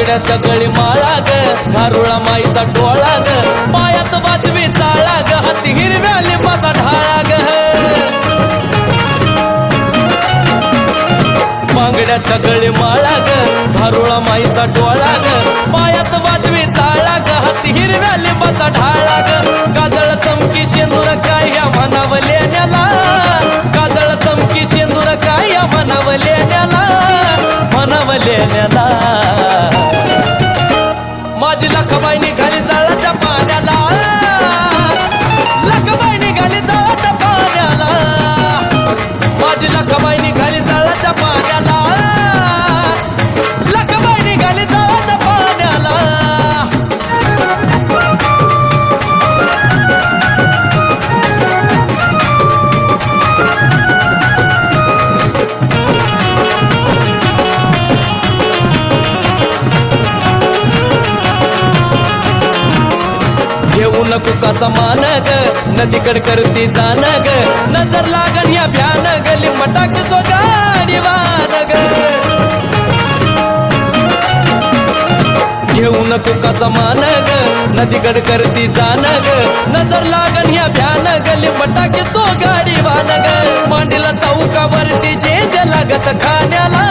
बांगड्याच्या गळी माळा ग धारुळा माईचा डोळा ग पायात वाजवी चाळा ग हाती हिरव्या लिंबाचा ढाळा ग बांगड्याच्या गळी माळा ग धारुळा माईचा डोळा ग पायात वाजवी चाळा ग हाती हिरव्या लिंबाचा ढाळा ग काजळ चमकी शेंदूर काय या म्हणावल्याला काजळ चमकी शेंदूर काय या म्हणावल्याला म्हणावल्याला माझी लखबाई निघाली जाळाच्या पाण्याला लखबाई निघाली जाळाच्या पाण्याला माझी लखबाई निघाली जाळाच्या पाण्याला लखबाई निघाली जाळाच्या पाण्याला घेऊ नको काचा मान ग नदीकड करती जाण ग नजर लागण या भ्यान ग लिंब टाकतो गाडी वान ग घेऊ नको काचा मान ग नदीकड करती जाण ग नजर लागण या भ्यान ग लिंब टाकतो गाडी वान ग मांडीला चौकावरती जे लागत खाण्याला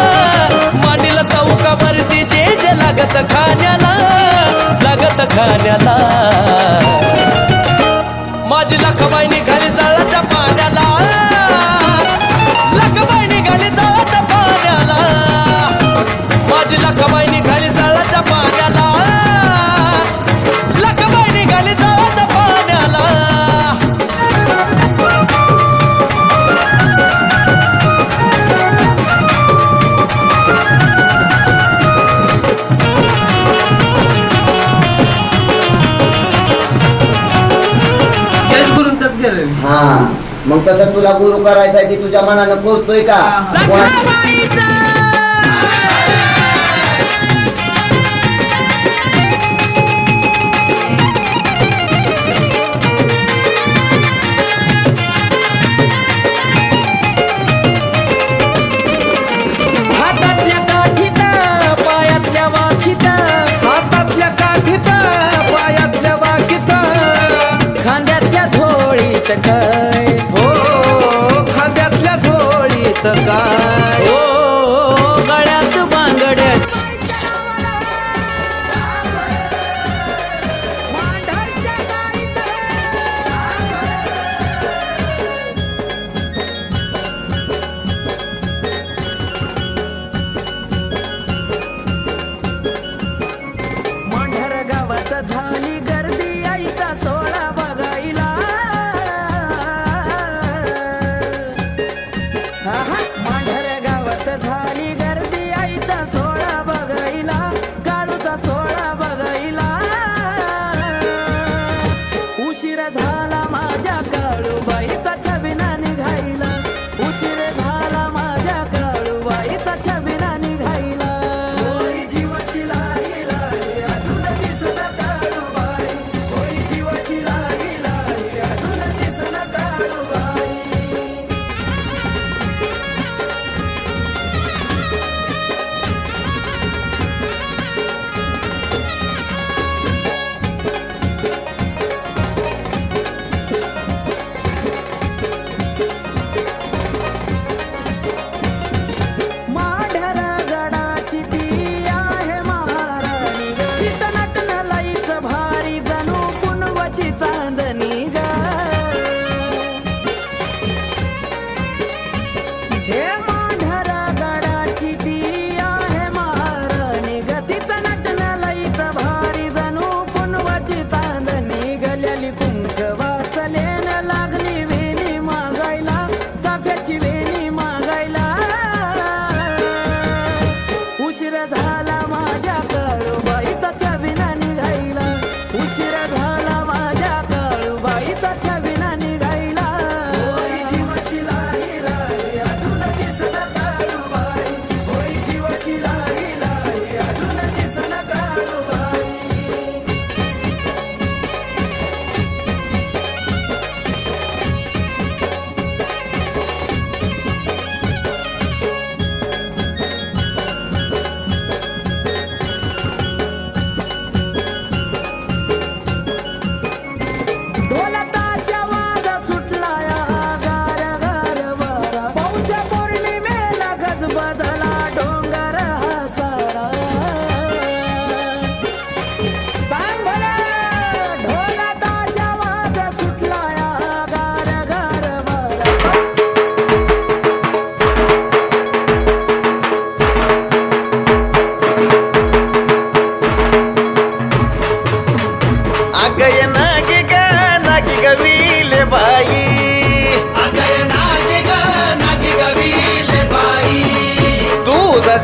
मांडीला चौकावरती जे लागत खाण्याला लागत खाण्याला माझी लखबाई निघाली जाळाच्या पाण्याला लखबाई निघाली जाळाच्या पाण्याला माझी लखबाई निघाली जाळाच्या पाण्याला लखबाई निघाली जाळाच्या पाण्याला हा मग तसं तुला गुरु करायचा आहे ते तुझ्या मनानं करतोय का हातातल्या काठीत पायातल्या वाखीत हातातल्या काठीत पायातल्या वाकीत खांद्यातल्या झोळीत काय हो खांद्यातल्या झोळीत काय ओ गळ्यात बांगड्यात मांढर गावात झाली गर्दी आईचा सोळा बघायला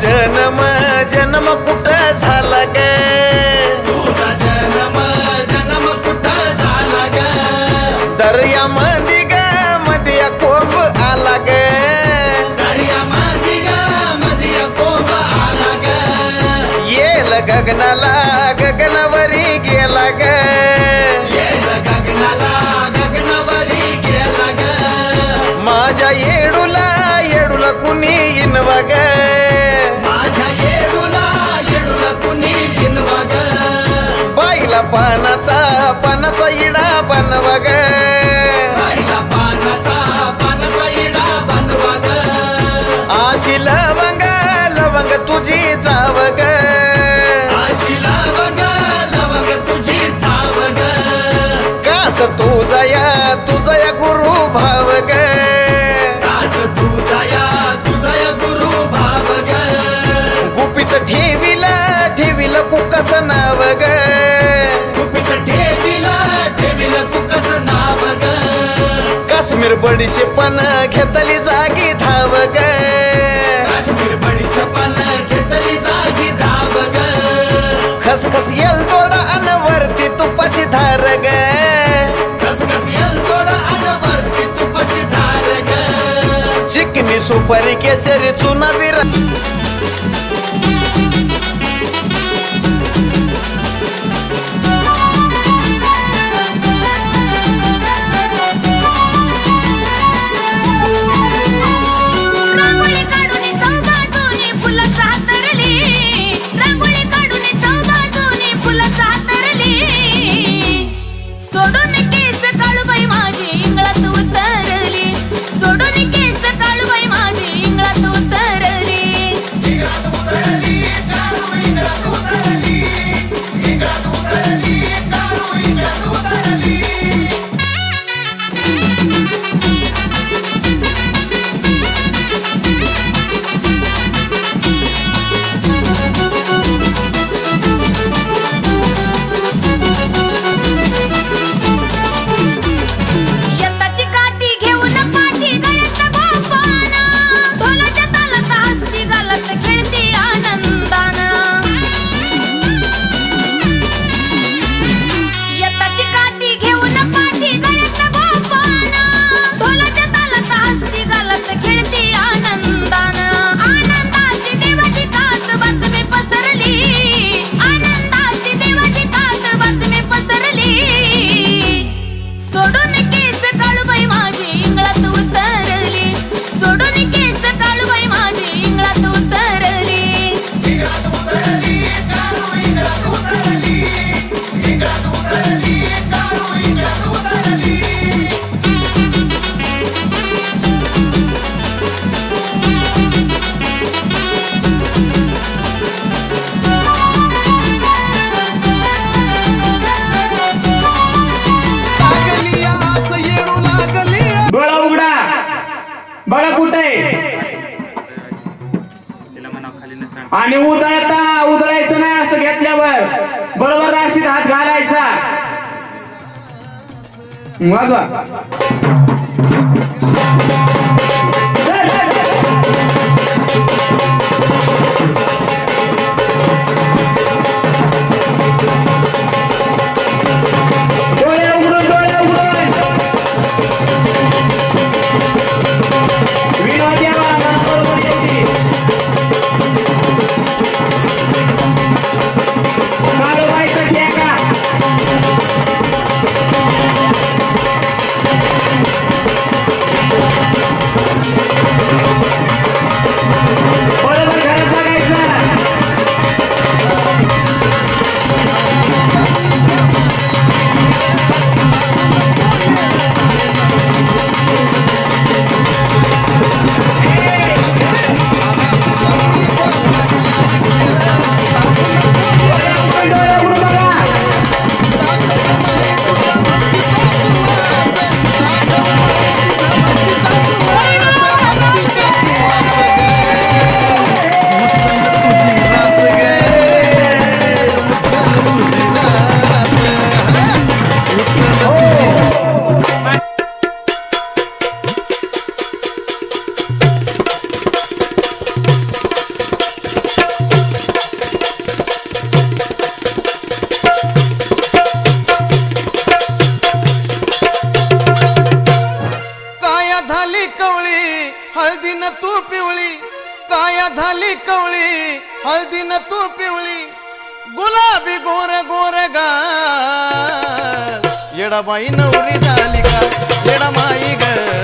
जन्म जन्म कुठं झाला ग तुझा जन्म जन्म कुठं झाला ग दर्या मध्ये ग मध्ये कोंब आला ग दर्या मध्ये कोंब आला ग येल गगनाला गगनावरी गेला ग येल गगनाला गगनावरी गेला ग माझ्या येडूला येडूला कुणी इनवा ग माझ्या येडूला कुणी हिनवा ग बाईला पानाचा पानाचा इडा बनवा ग बाईला पानाचा इडा बनवा ग आशी लवंग लवंग तुझी जाव ग अशी लवंग तुझी जाव ग कात तुझा या गुरु भाव ग कात तुझा या गुरु भाव ग गुपित ठेविला कुकाचं नाव ग गुपित ठेविला कुकाचं नाव ग काश्मीर बडीशे पण घेतली जागी धाव ग काश्मीर बडीशेपण घेतली जागी धाव ग खसखस येल दोडा अन वरती तुपाची धार ग खसखस येलदोडा अन वरती तुपाची धार ग चिकनी सुपारी केसरी चुना विरा रांगोळी काढून चौबाजूनी फुलं चातरली रांगोळी काढून चौबाजूनी फुलं चातरली सोडून केस काळूबाई माझी इंगळात उतरली सोडून केस काळूबाई माझी इंगळात उतरली यत्ताची काठी घेऊन पाठी गळ्यात गोपाना ढोलाच्या तालात हसती गालात खेळती आनंदानं यत्ताची काठी घेऊन पाठी गळ्यात गोपाना ढोलाच्या तालात हसती गालात खेळती आनंदानं आनंदाची देवाची कात बातमी पसरली आनंदाची देवाची कात बातमी पसरली सोडून केस काळूबाई माझी इंगळात उतरली सोडून केस काळूबाई माझी इंगळात उतरली लागली आस येडू लागली डोळा उघडा बघा कुठे आणि उधळायचं नाही असं घेतल्यावर बरोबर राशीत हात घालायचा वाजवा डोळे उघडून विनोदी आम्हाला बरोबर येते काळूबाईचा ठेका झाली कवळी हळदीनं तू पिवळी काया झाली कवळी हळदीनं तू पिवळी गुलाबी गोर गोर गाल येडाबाई नवरी झाली का येडामाई ग